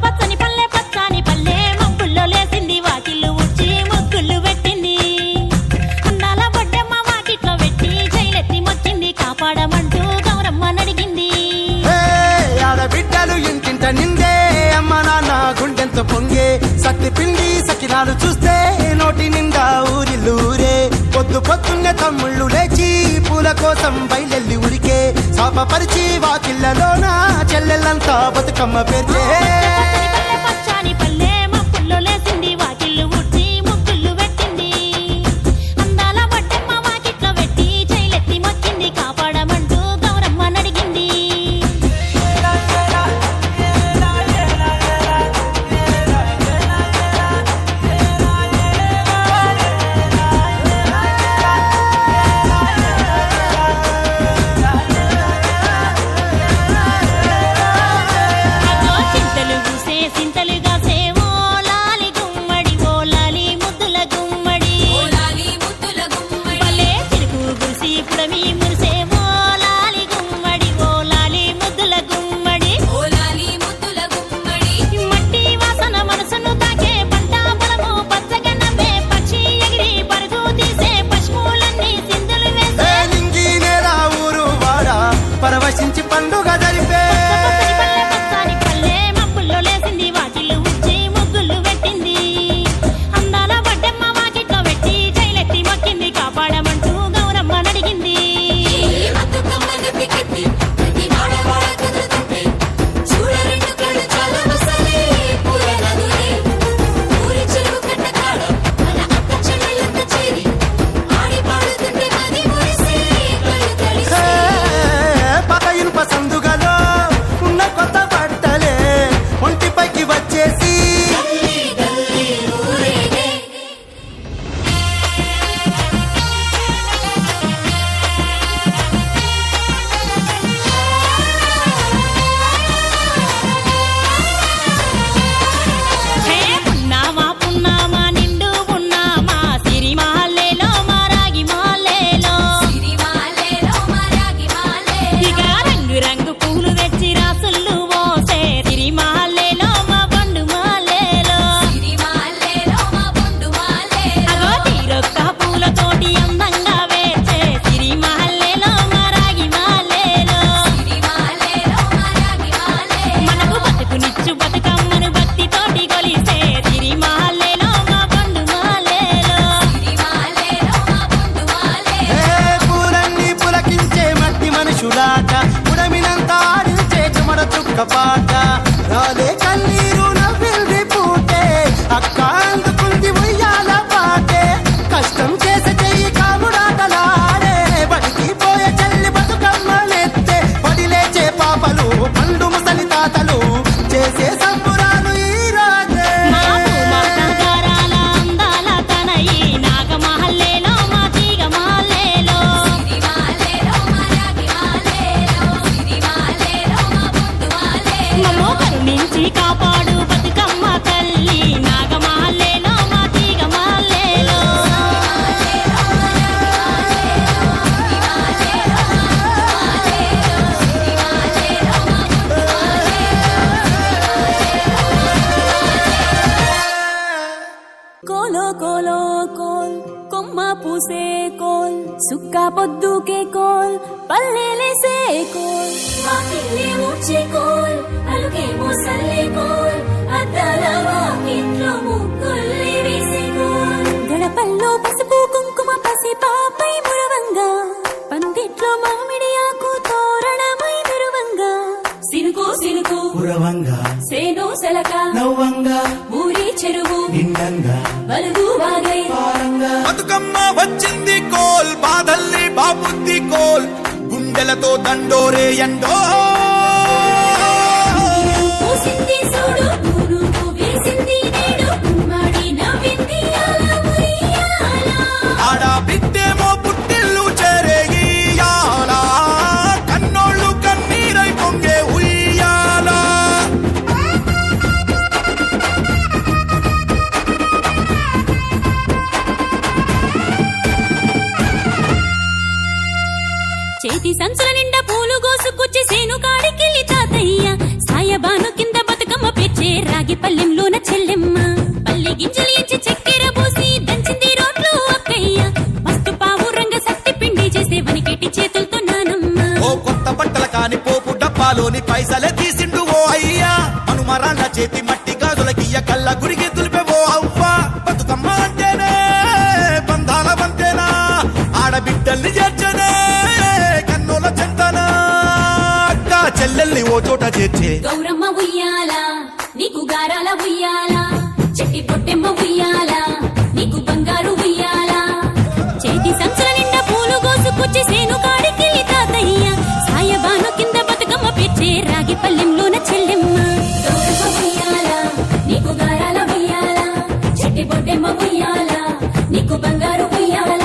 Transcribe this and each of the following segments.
పచ్చని పల్లె పచ్చాని పల్లె మబ్బుల్లో లేసింది వాకిళ్ళు ఊడ్చి ముగ్గులు పెట్టింది అందాల బొడ్డమ్మ వాకిట్లో పెట్టి జైలెత్తి మొచ్చింది కాపాడమంటూ గౌరమ్మ నడిగింది ఆడబిడ్డలు ఇంటింట నిందే అమ్మ నాన్న గుండెంత పొంగే సత్తి పిండి సకినాలు చూస్తే నోటి నిండా ఊరిల్లూరే పొద్దు పొద్దున్నే తమ్ముళ్ళు లేచి పూల కోసం బయలెల్లి ఉరికే శాపపరిచి వాకిళ్ళలోన చెల్లెళ్ళంతా బతుకమ్మ పేర్చే పచ్చాని పల్లె మబ్బుల్లో లేసింది వాకిళ్ళు ఊడ్చి ముగ్గులు పెట్టింది అందాల బొడ్డమ్మ వాకిట్లో పెట్టి జైలెత్తి మొచ్చింది కాపాడమంటూ గౌరమ్మ నడిగింది పరవశించి పండుగ జరిపే పచ్చని పల్లె మబ్బుల్లో లేసింది వాకిళ్ళు ఊడ్చి ముగ్గులు పెట్టింది అందాల బొడ్డమ్మ వాకిట్లో పెట్టి జైలెత్తి మొక్కింది కాపాడమంటూ గౌరమ్మ నడిగింది సందుగలో ఉన్న కొత్త బట్టలే ఒంటిపైకి వచ్చేసి పున్నామా పున్నామా నిండు పున్నామా సిరి మాలేలో మారాగి మాలేలో ఇక రంగు రంగు పూలు తెచ్చి రాసులు పోసే సిరి మాలేలో మా బండు మాలేలో అగో తీరొక్క పూలతోటి అందంగా వేచే సిరి మాలేలో మారాగి మాలేలో మనకు బతుకునిచ్చు బతుకమ్మను భక్తితోటి కొలిసే సిరి మాలేలో మా బండు మాలేలో పూలన్నీ పులకించే మట్టి మనుషులాట ఉడమినంత ఆడించే చెమడ చుక్క పాట రాలే కన్నీరు నవ్వింది పూటే అక్క అందుకుంది ఉయ్యాల పాటే కష్టం చేసే చెయ్యి కాముడాటలాడే బడికి పోయే చెల్లి బతుకమ్మనెత్తే పడి లేచే పాపలు పండు ముసలి తాతలు చేసే సంబురాలు ఈ రాజే మా భూమాతాగారాల అందాల తనయి నాగమహల్లేలో మా తీగ మాలేలో మమ్మో కరుణించి కాపాడు బతుకమ్మ తల్లి నాగమహల్లేలో మా తీగ మాలేలో కోలో కోలో కోల్ కొమ్మ పూసే కోల్ సుక్క పొద్దుకే కోల్ పల్లెలేసే కోల్ వాకిళ్ళే ఊడ్చే కోల్ అలుకే మోసల్లే కోల్ అద్దాల వాకిట్లో ముగ్గుల్ని వేసే కోల్ గడపల్లో పసుపు కుంకుమ పసి పాపై మురవంగా పందిట్లో మామిడి ఆకు తోరణమై మెరువంగా సినుకు సినుకు పురవంగా సేను సెలక నవ్వంగా ఊరి చెరువు నిండంగా వలుగు వాగై బతుకమ్మ వచ్చింది కోల్ బాధల్ని బాబుద్ది కోల్ గుండెలతో దండోరే ఎండో పూసింది చూడు పూనుకు వేసింది నేడు ఉమ్మడి నవ్వింది అలా ఉయ్యాల ఆడ బిడ్డేమో పుట్టిల్లు చెరేగియాల కన్నోళ్ళు కన్నీరై పొంగే ఉయ్యాల చేతి సంచుల నిండా పూలు గోసుకొచ్చి సేను కాడికెళ్ళి తాతయ్య సాయబాను కింద బతుకమ్మ పెచ్చేరా రాగి పల్లెంలోన చెల్లెమ్మ పల్లి గింజలు ఇచ్చి చక్కెర పోసి దంచింది రోడ్లు అక్కయ్య మస్తు పావు రంగ సత్తి పిండి చేసే వనికెట్టి చేతులతో నానమ్మ ఓ కొత్త బట్టల కాని పోపు డబ్బాలోని పైసలే తీసిండు ఓ అయ్యా అనుమరాళ్ళ చేతి మట్టి గాజులకియ్య కళ్ళ గుడికి తులిపేవో అవ్వ బతుకమ్మ అంటేనే బంధాల వంతేనా ఆడబిడ్డల్ని చేర్చనే కన్నుల చెంతనా అక్క చెల్లెల్ని ఓ చోట చేర్చే గౌరమ్మ ఉయ్యాల నీకు గారాల ఉయ్యాల చెట్టి పొట్టెమ్మ ఉయ్యాల నీకు బంగారు ఉయ్యాల చేతి సంచుల నిండా పూలు కోసుకొచ్చి సేను కాడికెళ్ళి తాతయ్య సాయబాను కింద బతుకమ్మ పెచ్చే రాగి పల్లెంలోన చెల్లెమ్మ గౌరమ్మ ఉయ్యాల నీకు గారాల ఉయ్యాల చెట్టి పొట్టెమ్మ ఉయ్యాల నీకు బంగారు ఉయ్యాల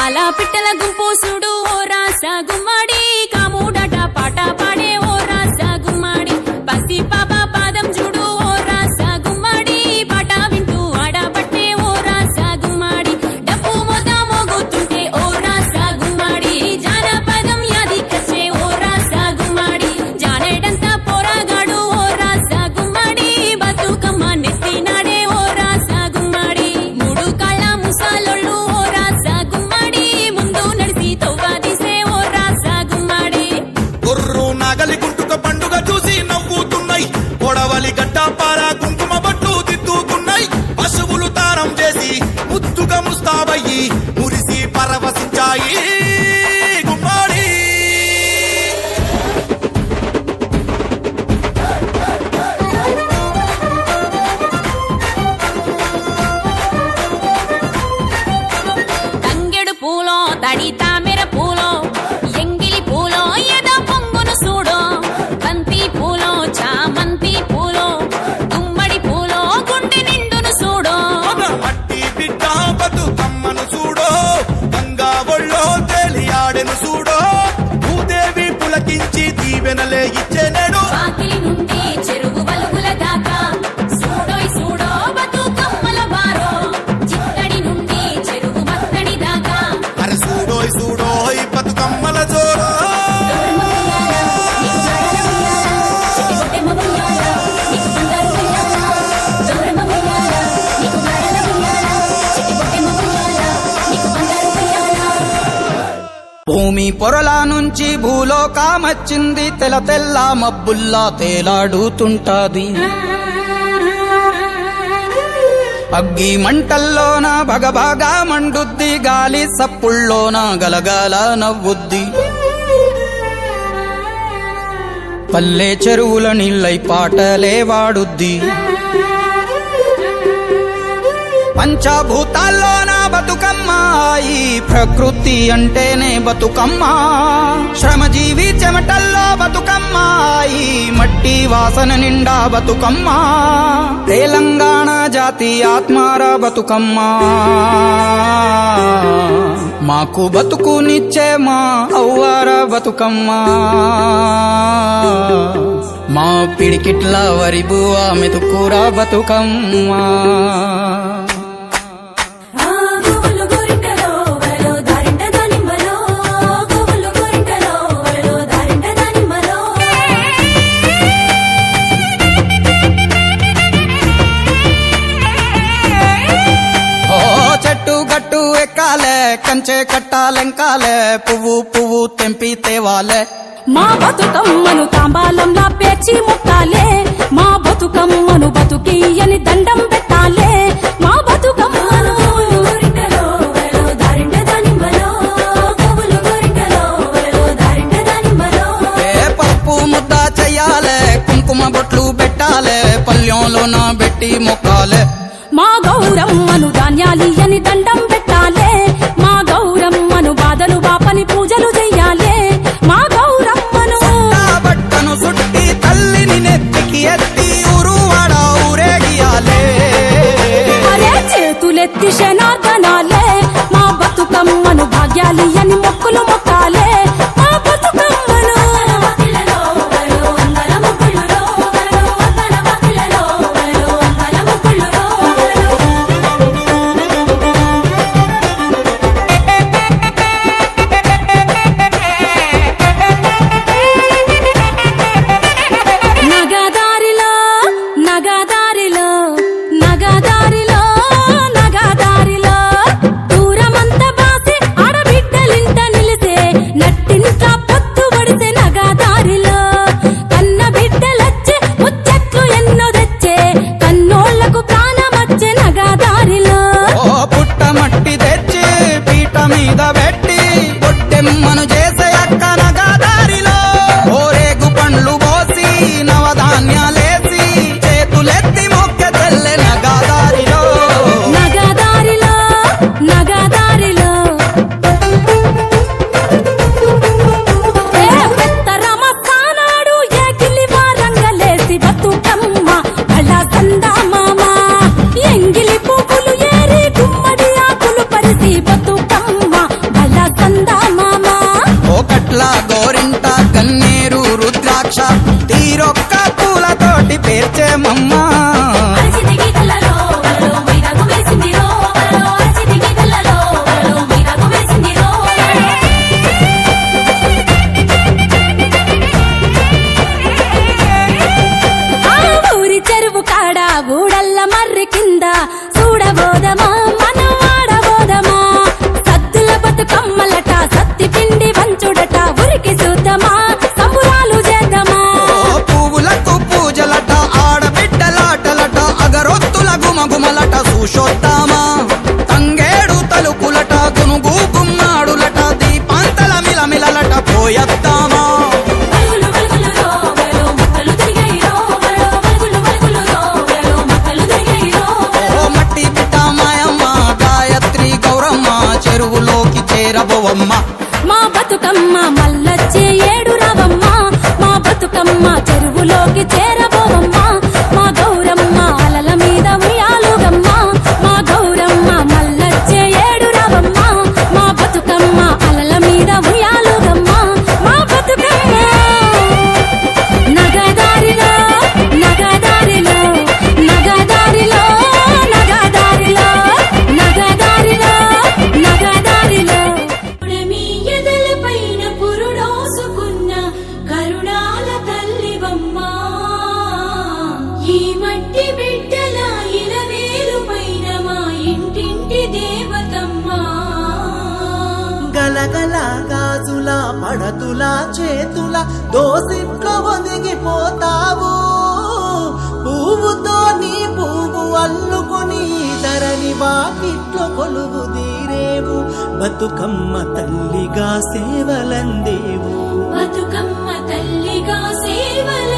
అలా పిట్టల గుంపు చూడు ఓ రాస గుమ్మడి కాముడట పాట పాడే ఓ రాస గుమ్మడి పసి పాప పాదం చూడు ఓ రాస గుమ్మడి పాట వింటూ ఆడబట్టే ఓ రాస గుమ్మడి డప్పు మోత మోగుతుంటే ఓ రాస గుమ్మడి జానపదం యాదికొచ్చే ఓ రాస గుమ్మడి జానేడంతా పోరాగాడు ఓ రాస గుమ్మడి బతుకమ్మ నెత్తినాడే ఓ రాస గుమ్మడి మూడు కాళ్ళ ముసాలొళ్ళు ఓ రాస గుమ్మడి ముందు నడిసి తవ్వాదిసే ఓ రాస గుమ్మడి గుర్రు నాగలి గుంటుక పండుగ చూసి నవ్వుతున్నాయి కొడవలి గడ్డ పార కుంకుమ బట్టు దిద్దుకున్నాయి పశువులు తారం చేసి ముద్దుగా ముస్తాబయ్యి మురిసి పరవశించాయి గుమ్మాడి తంగెడు పూలో తడి తామెర పూలో ఎంగిలి పూలో ఎద పొంగును చూడో బంతి పూలో చామంతి పూలో గుమ్మడి పూలో గుండె నిండును చూడో మట్టి బిడ్డ బతుకమ్మను చూడో గంగా ఒళ్ళో తేలియాడెను చూడో భూదేవి పులకించి దీవెనలే ఇచ్చేనేడు వాకిలి నుండి చెరువు వలుగుల దాకా చూడోయ్ చూడో బతుకమ్మల బారో చిత్తడి నుండి చెరువు మత్తడి దాకా అరే చూడోయ్ చూడోయ్ బతుకమ్మల జోరో భూమి పొరల నుంచి భూలోకమచ్చింది తెల్ల తెల్ల మబ్బుల్లా తేలాడుతుంటాది అగ్గి మంటల్లోన భగభగా మండుద్ది గాలి సప్పుల్లోన గలగాల నవ్వుద్ది పల్లె చెరువుల నీళ్ళై పాటలే వాడుద్ది పంచభూతాల్లోన బతుకమ్మ ఈ ప్రకృతి అంటేనే బతుకమ్మ శ్రమజీవి చెమటల్లో బతుకమ్మ ఈ మట్టి వాసన నిండా బతుకమ్మ తెలంగాణ జాతి ఆత్మార బతుకమ్మ మాకు బతుకునిచ్చే మా అవ్వార బతుకమ్మ మా పిడికిట్ల వరి బువ్వ మెతుకుర బతుకమ్మ గట్టు ఎక్కాలే కంచె కట్టాలెంకాలే పువ్వు పువ్వు తెంపి తేవాలే మా బతుకమ్మను తాంబాలంలా పేర్చి ముట్టాలే మా బతుకమ్మను బతుకియని దండం పెట్టాలే మా బతుకమ్మను పప్పు ముద్ద చెయ్యాలే కుంకుమ బొట్లు పెట్టాలే పల్లెంలోన పెట్టి మొక్కాలే మా గౌరమ్మను ధాన్యాలియని దండం పెట్టాలే మా గౌరమ్మను బాధలు బాపని పూజలు చెయ్యాలే మా గౌరమ్మను బట్టను సుట్టి తల్లిని నెత్తికి ఎత్తి ఊరువాడ ఊరేగియాలే అరే చేతులెత్తి శనార్దనాలే మా బతుకమ్మను భాగ్యాలియని మొక్కులు మొక్కాలే మా బతుకమ్మను దిమ్మను చేసే అక్క నగదారిలో ఓరేగు పండ్లు పోసి నవధాన్యాలేసి చేతులెత్తి మొక్క తెల్లె నగదారిలో నగదారిలో నగదారిలో పెత్తరమ కానాడు ఎగిలి వారంగలేసి బతుకమ్మ అలా సందా మామ ఎంగిలి పువ్వులు ఏరి గుమ్మడి ఆకులు పరిసి బతుకమ్మ అలా సందా మామ ఒకట్ల గోరింట కన్నేరు రుద్రాక్ష తీరొక్క పూలతోటి పేర్చే మమ్మ అరచితికి కళ్ళలో వలలో మైదాకు వేసిందిరో వలలో అరచితికి కళ్ళలో వలలో మైదాకు వేసిందిరో ఆ ఊరి చెరువు కాడ ఊడల్ల మర్రి కింద చూడబోదమా మనం ఆడబోదమా సద్దుల బతుకమ్మలట సత్తి పిండి వంచుడట ఉరికి చూద్దామా సంబురాలు చేద్దామా పువ్వులకు పూజలట ఆడబిడ్డలాటలట అగరొత్తుల గుమగుమలట చూసొద్దామా తంగేడు తలుపులట గునుగు గుమ్మాడులట దీపాంతల మిలమిలలట పోయొద్దామా వలుగులు వలుగులురో వలలో మొక్కలు తిరిగాయిరో వలలో వలుగులు వలుగులురో వలలో మొక్కలు తిరిగాయిరో ఓ మట్టి పిట్ట మాయమ్మ గాయత్రి గౌరమ్మ చెరువులోకి చేరబోవమ్మ మా బతుకమ్మ మల్లచ్చే ఏడు రావమ్మ మా బతుకమ్మ చెరువులోకి చేరబోవమ్మ మా గౌరమ్మ అలల మీద ఉయ్యాలుగమ్మ మా గౌరమ్మ మల్లచ్చే ఏడు రావమ్మ మా బతుకమ్మ అలల మీద ఉయ్యాలుగమ్మ మా బతుకమ్మ నగదారిలో నగదారిలో నగదారిలో నగదారిలో నగదారిలో నగదారిలో మీ ఎదల పైన పురుడోసుకున్న కరుణాల తల్లివమ్మ ఈ మట్టి బిడ్డల ఇలవేలు పైన మా ఇంటింటి దేవతమ్మ గలగల గాజుల పడతుల చేతుల దోసిట్లో ఒదిగిపోతావు పువ్వుతో నీ పువ్వు అల్లుకొని ధరణి వాకిట్లో కొలువు తీరేవు బతుకమ్మ తల్లిగా సేవలందేవు బతుకమ్మ తల్లిగా సేవల